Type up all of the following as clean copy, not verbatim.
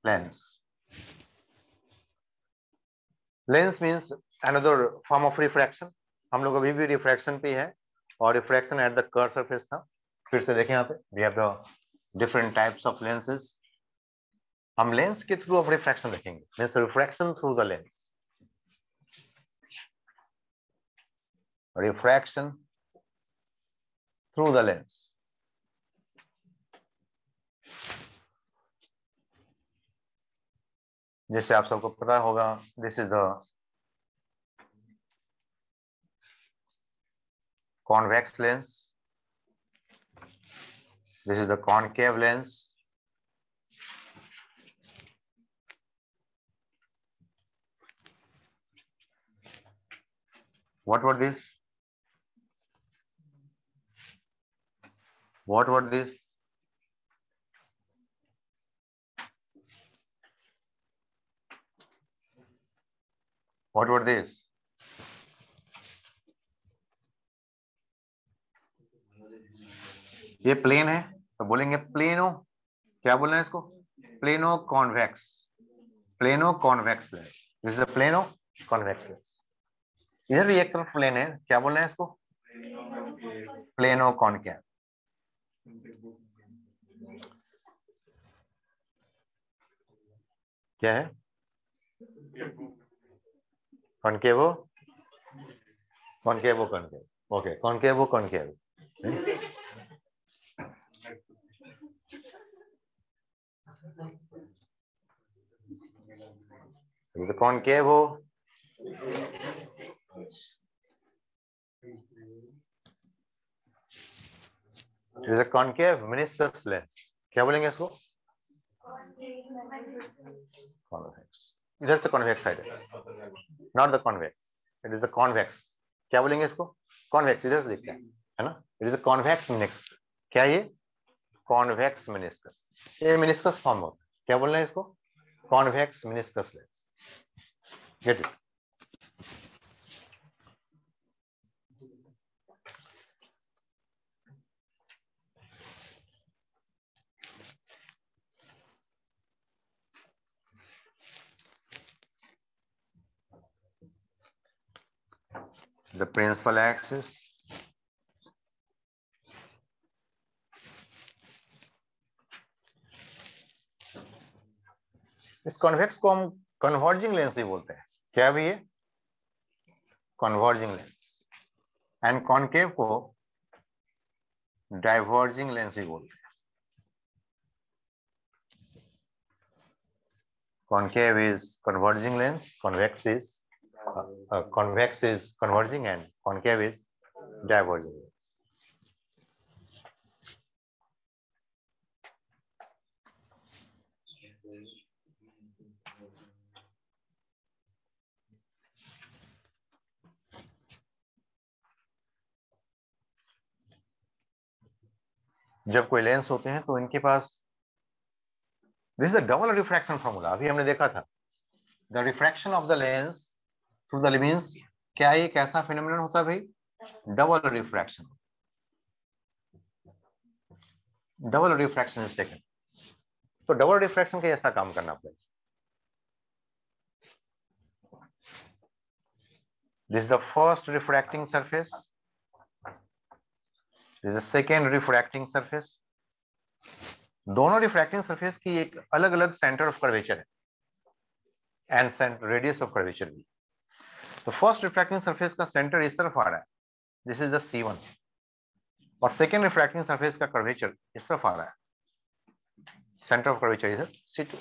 lens. Lens means another form of refraction. हम लोग अभी भी रिफ्रैक्शन पे है और refraction at the curve surface था. फिर से देखें यहाँ पे we have the different types of lenses. हम लेंस के थ्रू अब रिफ्रैक्शन देखेंगे. Means refraction through the lens. Refraction through the lens. जैसे आप सबको पता होगा, this is the convex lens. This is the concave lens. What were these? What were these? What were these? ये plane है तो बोलेंगे प्लेनो. क्या बोलना है इसको? Plano convex. Plano convex lens. This is the plano convex lens. इधर भी एक तरफ प्लेन है. क्या बोलना है इसको? Plano concave. क्या है? कॉनकेवो कॉनकेवो concave. Okay, कॉनकेवो concave. Is a concavo. It is a concave meniscus lens. क्या बोलेंगे इसको? Convex. इधर से convex side है. Not the convex. It is the convex. क्या बोलेंगे इसको? Convex. इधर से दिखता है ना? It is a convex meniscus. क्या ये? Convex meniscus. ये meniscus form होता है. क्या बोलना है इसको? Convex meniscus lens. Get it? The principal axis. इस कॉन्वेक्स को हम कन्वर्जिंग लेंस भी बोलते हैं. क्या भी है? Converging lens. एंड कॉनकेव को डाइवर्जिंग लेंस भी बोलते हैं. Concave is converging lens, convex is converging, and concave is diverging lens. जब कोई लेंस होते हैं तो इनके पास this is a double refraction formula. अभी हमने देखा था the refraction of the lens through the means. क्या एक ऐसा फिनोमेनन होता है भाई? Double refraction. Double refraction is taken. तो डबल रिफ्रैक्शन का ऐसा काम करना पड़ेगा. This is the first refracting surface. This is second refracting surface. दोनों रिफ्रैक्टिंग सरफेस की एक अलग अलग सेंटर ऑफ कर्वेचर है एंड रेडियस ऑफ कर्वेचर भी. तो फर्स्ट रिफ्रैक्टिंग सरफेस का सेंटर इस तरफ आ रहा है. This is the C1. और सेकेंड रिफ्रैक्टिंग सरफेस का कर्वेचर इस तरफ आ रहा है. सेंटर ऑफ कर्वेचर इधर C2.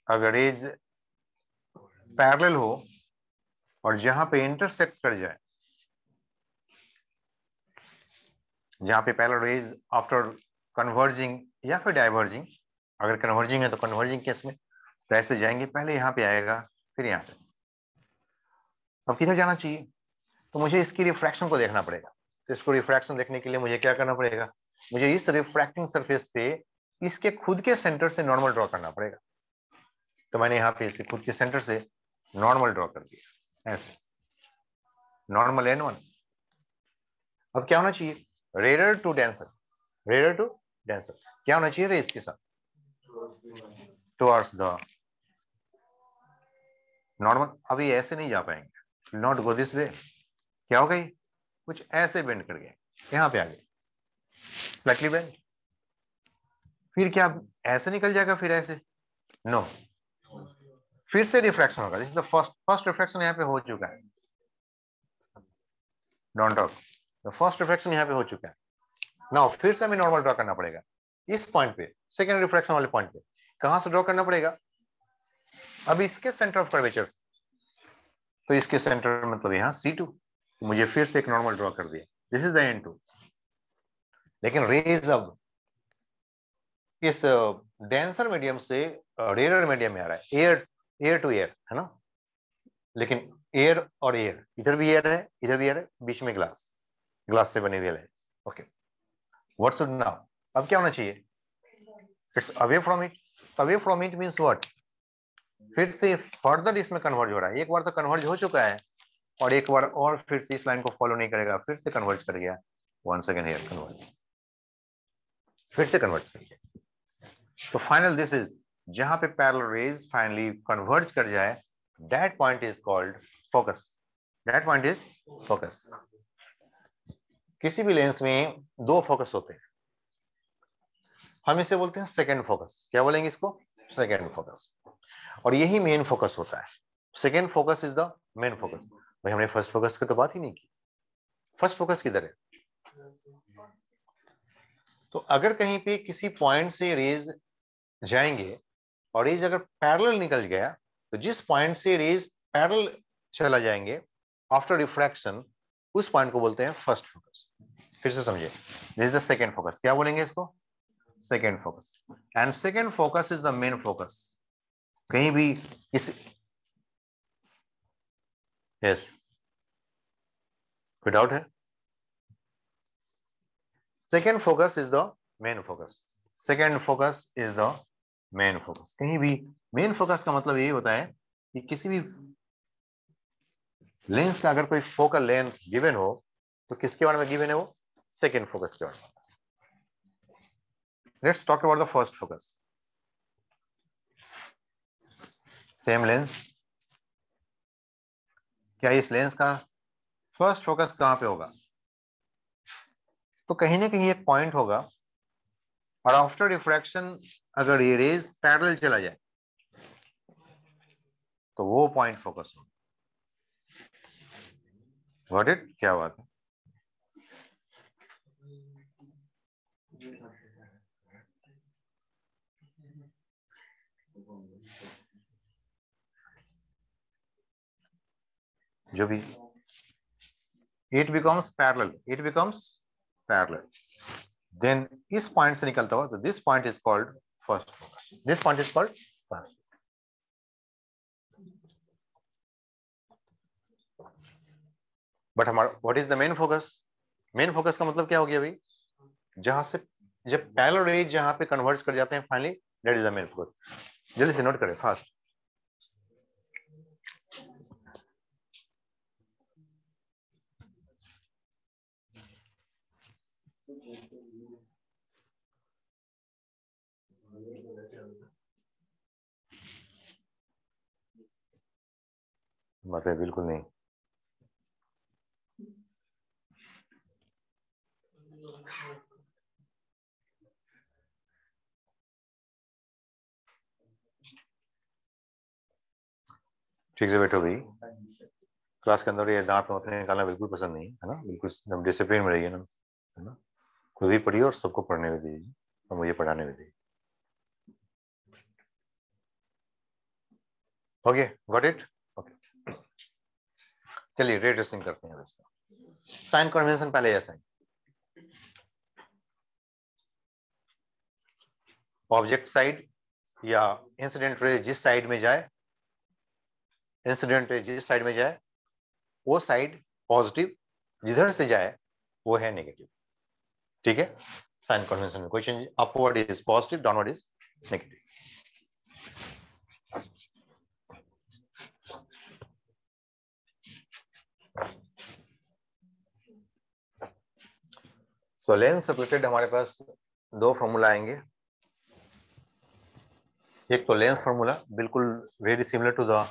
अगर रेज पैरेलल हो और जहां पे इंटरसेक्ट कर जाए, जहां पे पैरेलल रेज आफ्टर कन्वर्जिंग या फिर डाइवर्जिंग, अगर कन्वर्जिंग है तो कन्वर्जिंग केस में तो ऐसे जाएंगे. पहले यहां पे आएगा फिर यहां पे. अब किधर जाना चाहिए? तो मुझे इसकी रिफ्रैक्शन को देखना पड़ेगा. तो इसको रिफ्रैक्शन देखने के लिए मुझे क्या करना पड़ेगा? मुझे इस रिफ्रैक्टिंग सरफेस पे इसके खुद के सेंटर से नॉर्मल ड्रॉ करना पड़ेगा. तो मैंने यहाँ पे इसके खुद के सेंटर से नॉर्मल ड्रॉ कर दिया ऐसे. Normal N1. अब क्या होना चाहिए? Rare to denser, rare to denser क्या होना चाहिए रेज के साथ? Towards the normal. अभी ऐसे नहीं जा पाएंगे, नॉट गो दिस वे। क्या हो गई? कुछ ऐसे बेंड कर गए, यहां पे आ गए स्लाइटली बेंड। फिर क्या ऐसे निकल जाएगा? फिर ऐसे नो, फिर से रिफ्रैक्शन होगा। This is the first refraction यहाँ पे हो चुका है। Don't talk, the first refraction यहाँ पे हो चुका है। नाउ फिर से हमें नॉर्मल ड्रॉ करना पड़ेगा इस पॉइंट पे, सेकेंड रिफ्रैक्शन वाले पॉइंट पे। कहां से ड्रॉ करना पड़ेगा? अब इसके सेंटर ऑफ कर्वेचर, तो इसके सेंटर मतलब यहाँ C2, मुझे फिर से एक नॉर्मल ड्रॉ कर दिया। This is the N2। लेकिन रेज अब इस डेंसर मीडियम से रेयर मीडियम में आ रहा है, एयर टू एयर है ना। लेकिन एयर और एयर, इधर भी एयर है इधर भी एयर है, बीच में ग्लास, ग्लास से बनी हुई lens. Okay, what should now? अब क्या होना चाहिए? It's away from it. Away from it means what? फिर से फर्दर इसमें कन्वर्ज हो रहा है। एक बार तो कन्वर्ज हो चुका है और एक बार और फिर से इस लाइन को फॉलो नहीं करेगा, फिर से कन्वर्ज कर गया। वन सेकेंड हियर, कन्वर्ज, फिर से कन्वर्ज कर गया। तो फाइनल दिस इज, जहां पे पैरेलल रेज फाइनली कन्वर्ज कर जाए, that point is called focus. That point is focus. किसी भी लेंस में दो फोकस होते हैं, हम इसे बोलते हैं सेकेंड फोकस। क्या बोलेंगे इसको? Second focus. और यही मेन फोकस होता है। Second focus is the main focus. भाई हमने फर्स्ट फोकस की तो बात ही नहीं की। फर्स्ट फोकस किधर है? तो अगर कहीं पे किसी पॉइंट से रेज जाएंगे और रेज अगर पैरेलल निकल गया, तो जिस पॉइंट से रेज पैरेलल चला जाएंगे आफ्टर रिफ्रैक्शन, उस पॉइंट को बोलते हैं फर्स्ट फोकस। फिर से समझिए, this is the second focus. क्या बोलेंगे इसको? Second focus. And second focus is the main focus. कहीं भी किसी, यस, कोई डाउट है? Second focus is the main focus. Second focus is the main focus. कहीं भी मेन फोकस का मतलब यही होता है कि किसी भी लेंस का अगर कोई फोकल लेंथ गिवन हो, तो किसके बारे में गिवन है? वो सेकेंड फोकस के बारे में। Let's talk about the first focus. Same lens, क्या इस लेंस का फर्स्ट फोकस कहां पे होगा? तो कहीं ना कहीं एक पॉइंट होगा, और आफ्टर रिफ्रैक्शन अगर ये रेज पैरेलल चला जाए, तो वो पॉइंट फोकस होगा। Got it? क्या बात है? जो भी, it becomes parallel, it becomes parallel, then इस पॉइंट से निकलता हुआ, तो this point is called first focus. This point is called first. But हमारा what is the main focus? Main focus का मतलब क्या हो गया भाई? जहां से जब पैरेलल रेज जहां पे कन्वर्ज कर जाते हैं finally, that is the main focus. जल्दी से नोट करें फास्ट। मतलब बिल्कुल नहीं। ठीक से बैठो भाई। क्लास के अंदर ये दांत अपने निकालना बिल्कुल पसंद नहीं है ना। बिल्कुल डिसिप्लिन में रहिए ना, है ना। खुद ही पढ़िए और सबको पढ़ने में दीजिए और मुझे पढ़ाने में दीजिए। Okay, got it? ओके, चलिए रे ट्रेसिंग करते हैं इसका। साइन कन्वेंशन पहले ऐसा है, ऑब्जेक्ट साइड या इंसिडेंट रे जिस साइड में जाए, इंसिडेंट रे जिस साइड में जाए वो साइड पॉजिटिव, जिधर से जाए वो है नेगेटिव। ठीक है, साइन कन्वेंशन में कोई change, upward is positive, downward is negative. So lens separated हमारे पास दो फॉर्मूला आएंगे। एक तो लेंस फॉर्मूला बिल्कुल very similar to the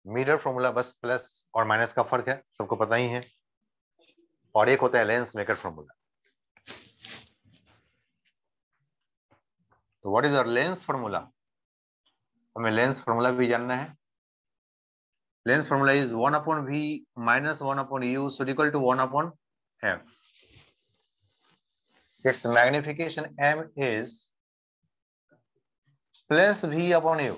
mirror formula, बस प्लस और माइनस का फर्क है, सबको पता ही है। और एक होता है लेंस मेकर फॉर्मूला। तो what is our lens formula? हमें लेंस फॉर्मूला भी जानना है। Lens formula is 1/v minus 1/u so equal to 1/m. Its magnification m is plus v/u.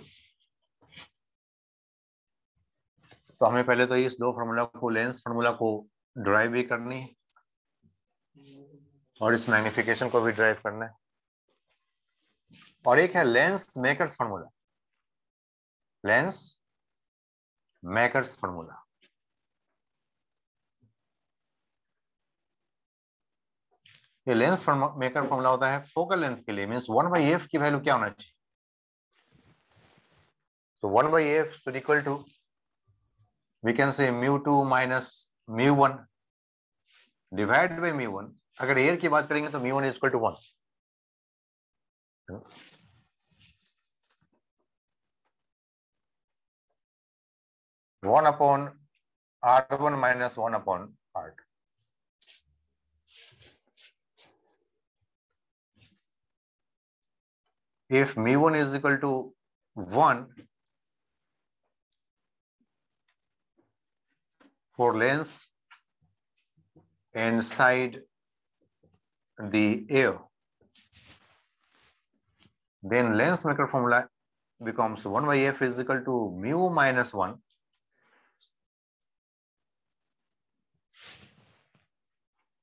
तो हमें पहले तो इस दो फॉर्मूला को, लेंस फॉर्मूला को ड्राइव भी करनी है और इस मैग्निफिकेशन को भी ड्राइव करना है। और एक है lens makers formula. Lens makers formula, ये लेंस मेकर फॉर्मूला होता है फोकल लेंथ के लिए। मींस 1/f की वैल्यू क्या होना चाहिए? तो 1/f is equal to, we can say μ2 minus μ1 divide by μ1। अगर एयर की बात करेंगे तो μ1 is equal to 1। 1/r1 minus 1/r2। If μ1 is equal to 1 for lens inside the air, then lens maker formula becomes 1/f is equal to μ minus 1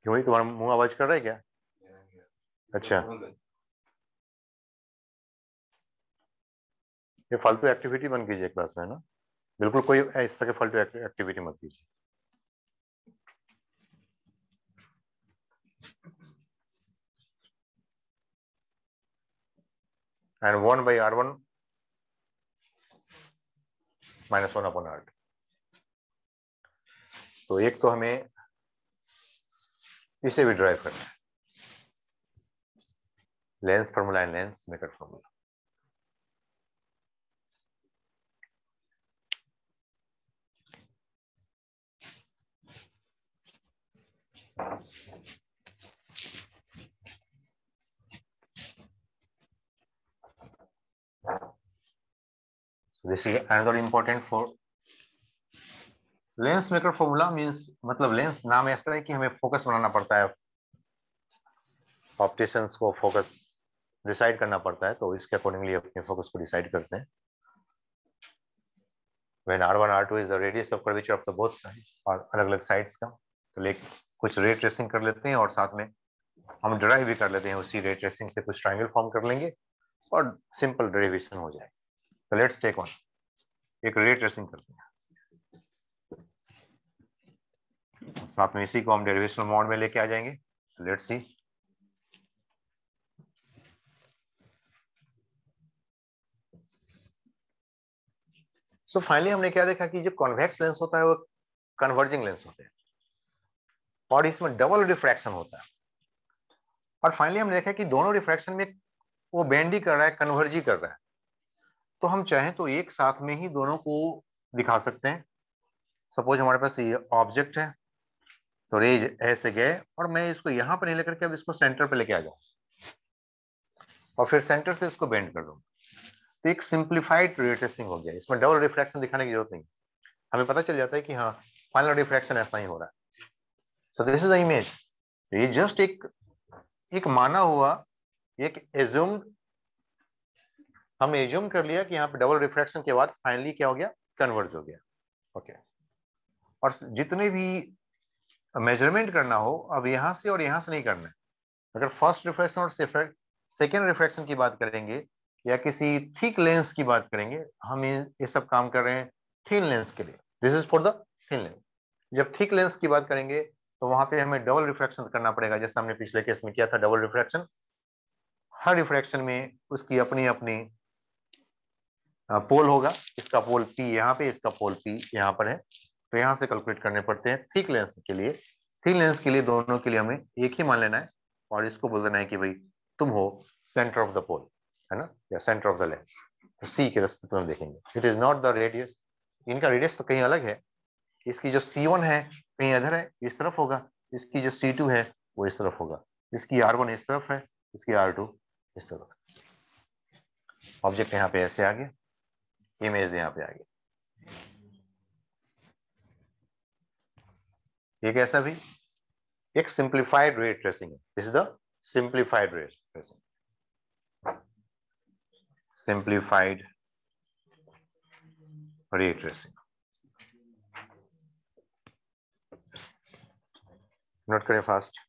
क्यों? तुम्हारा मुंह आवाज कर रहा है क्या? अच्छा, ये फालतू एक्टिविटी बंद कीजिए क्लास में ना, बिल्कुल कोई इस तरह के फालतू एक्टिविटी मत कीजिए। And 1/r1 minus 1/r2। तो एक तो हमें इसे भी ड्राइव करना है, lens formula and lens maker formula. So this is another important for lens maker formula. Means मतलब लेंस नाम ऐसा है कि हमें फोकस बनाना पड़ता है, ऑप्टिशियंस को फोकस डिसाइड करना पड़ता है, तो इसके अकॉर्डिंगली अपने फोकस को डिसाइड करते हैं। When r1 r2 is the radius of curvature of the both sides, और अलग अलग साइड्स का, तो कुछ रे ट्रेसिंग कर लेते हैं और साथ में हम ड्राइव भी कर लेते हैं। उसी रे ट्रेसिंग से कुछ ट्रायंगल फॉर्म कर लेंगे और सिंपल डेरिवेशन हो जाएगा। तो लेट्स टेक वन, एक रे ट्रेसिंग करते हैं, साथ में इसी को हम डेरिवेशनल मोड में लेके आ जाएंगे। Let's see. सो फाइनली हमने क्या देखा कि जो कॉन्वेक्स लेंस होता है वो कन्वर्जिंग लेंस होते हैं और इसमें डबल रिफ्रैक्शन होता है। और फाइनली हमने देखा कि दोनों रिफ्रैक्शन में वो बेंड ही कर रहा है, कन्वर्ज ही कर रहा है। तो हम चाहें तो एक साथ में ही दोनों को दिखा सकते हैं। सपोज हमारे पास ये ऑब्जेक्ट है, तो रेज ऐसे गए और मैं इसको यहां पर नहीं लेकर के अब इसको सेंटर पे लेके आ जाऊं और फिर सेंटर से इसको बेंड कर दूं, तो एक सिंप्लीफाइड रे ट्रेसिंग हो गया। इसमें डबल रिफ्रैक्शन दिखाने की जरूरत नहीं, हमें पता चल जाता है कि हाँ फाइनल रिफ्रैक्शन ऐसा ही हो रहा है। So this is the image. ये जस्ट एक माना हुआ, एक एज्यूम्ड, हमने एज्यूम कर लिया कि यहाँ पे डबल रिफ्रैक्शन के बाद फाइनली क्या हो गया, कन्वर्ज हो गया। ओके, और जितने भी मेजरमेंट करना हो अब यहाँ से और यहाँ से नहीं करना है। अगर फर्स्ट रिफ्रैक्शन और सेकेंड रिफ्रैक्शन की बात करेंगे या किसी थिक लेंस की बात करेंगे, हम ये सब काम कर रहे हैं थिन लेंस के लिए। This is for the thin lens. जब थिक लेंस की बात करेंगे तो वहां पे हमें डबल रिफ्रैक्शन करना पड़ेगा, जैसे हमने पिछले केस में किया था डबल रिफ्रैक्शन। हर रिफ्रैक्शन में उसकी अपनी अपनी पोल होगा, इसका पोल P यहाँ पे, इसका पोल P यहाँ पर है, तो यहाँ से कैलकुलेट करने पड़ते हैं थिक लेंस के लिए। थिक लेंस के लिए दोनों के लिए हमें एक ही मान लेना है, और इसको बोल देना है कि भाई तुम हो सेंटर ऑफ द पोल, है ना, या सेंटर ऑफ द लेंस। तो सी के रास्ते तुम देखेंगे, it is not the radius, इनका रेडियस तो कहीं अलग है। इसकी जो C1 है कहीं इधर है, इस तरफ होगा, इसकी जो C2 है वो इस तरफ होगा, इसकी R1 इस तरफ है, इसकी R2 इस तरफ। ऑब्जेक्ट यहाँ पे ऐसे आ गया, इमेज यहाँ पे आ गया। ये कैसा भी एक सिंप्लीफाइड रे ट्रेसिंग है, this is the simplified ray tracing, simplified ray tracing. Note करें फास्ट।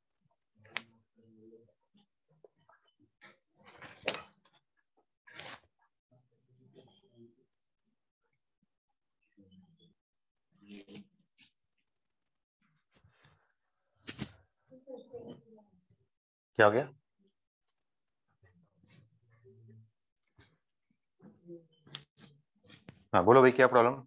क्या हो गया? हाँ बोलो भाई, क्या प्रॉब्लम?